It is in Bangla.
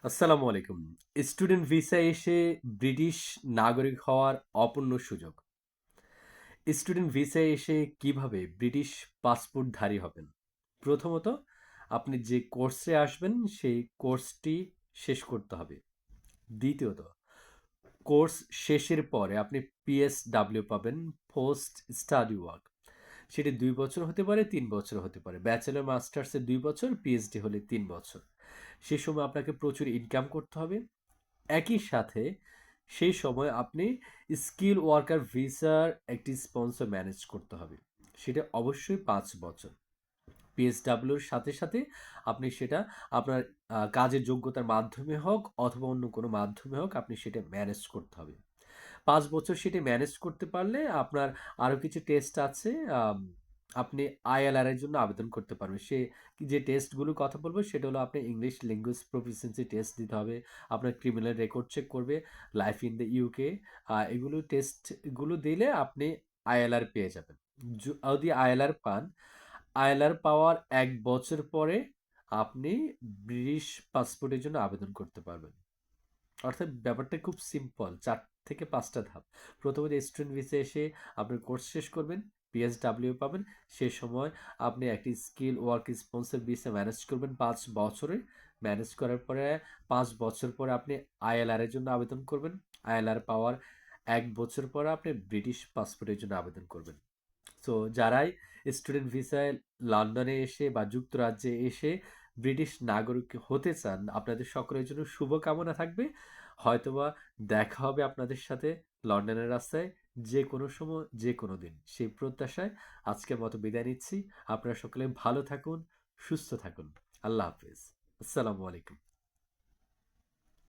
আসসালামু আলাইকুম। স্টুডেন্ট ভিসায় এসে ব্রিটিশ নাগরিক হওয়ার অপূর্ণ সুযোগ। স্টুডেন্ট ভিসায় এসে কিভাবে ব্রিটিশ পাসপোর্টধারী হবেন? প্রথমত, আপনি যে কোর্সে আসবেন সেই কোর্সটি শেষ করতে হবে। দ্বিতীয়ত, কোর্স শেষের পরে আপনি পিএসডব্লিউ পাবেন, পোস্ট স্টাডি ওয়ার্ক। সেটি ২ বছর হতে পারে, ৩ বছর হতে পারে। ব্যাচেলর মাস্টার্সে ২ বছর, পিএইচডি হলে ৩ বছর। সে সময় আপনাকে প্রচুর ইনকাম করতে হবে। একই সাথে সেই সময় আপনি স্কিল ওয়ার্কার ভিসার একটি স্পন্সর ম্যানেজ করতে হবে। সেটা অবশ্যই ৫ বছর। পিএসডব্লিউর সাথে, সাথে আপনি সেটা আপনার কাজের যোগ্যতার মাধ্যমে হোক অথবা অন্য কোনো মাধ্যমে হোক আপনি সেটা ম্যানেজ করতে হবে। ৫ বছর সেটি ম্যানেজ করতে পারলে আপনার আরও কিছু টেস্ট আছে। আপনি আইএলআর এর জন্য আবেদন করতে পারবেন। যে টেস্টগুলোর কথা বলবো সেটা হলো আপনি ইংলিশ ল্যাঙ্গুয়েজ প্রফিসিয়েন্সি টেস্ট দিতে হবে। আপনার ক্রিমিনাল রেকর্ড চেক করবে, লাইফ ইন দ্য ইউকে। এগুলো টেস্টগুলো দিলে আপনি আইএলআর পেয়ে যাবেন। যদি আইএলআর পান, আইএলআর পাওয়ার ১ বছর পরে আপনি ব্রিটিশ পাসপোর্টের জন্য আবেদন করতে পারবেন। অর্থাৎ ব্যাপারটা খুব সিম্পল। ৪ থেকে ৫ টা ধাপ। প্রথমত স্টুডেন্ট ভিসা এসে আপনার কোর্স শেষ করবেন, পিএসডব্লিউ পাবেন। সে সময় আপনি একটি skill work sponsor visa manage করবেন ৫ বছরে। ম্যানেজ করার পরে ৫ বছর পরে আপনি আইএলআর এর জন্য আবেদন করবেন। আইএলআর পাওয়ার ১ বছর পরে আপনি ব্রিটিশ পাসপোর্টের জন্য আবেদন করবেন। সো যারাই স্টুডেন্ট ভিসায় লন্ডনে এসে বা যুক্তরাজ্যে এসে ব্রিটিশ নাগরিক হতে চান, আপনাদের সকলের জন্য শুভকামনা থাকবে। হয়তোবা দেখা হবে আপনাদের সাথে লন্ডনের রাস্তায় যে কোনো সময়, যে কোনো দিন। সেই প্রত্যাশায় আজকের মতো বিদায় নিচ্ছি। আপনারা সকলে ভালো থাকুন, সুস্থ থাকুন। আল্লাহ হাফেজ। আসসালামু আলাইকুম।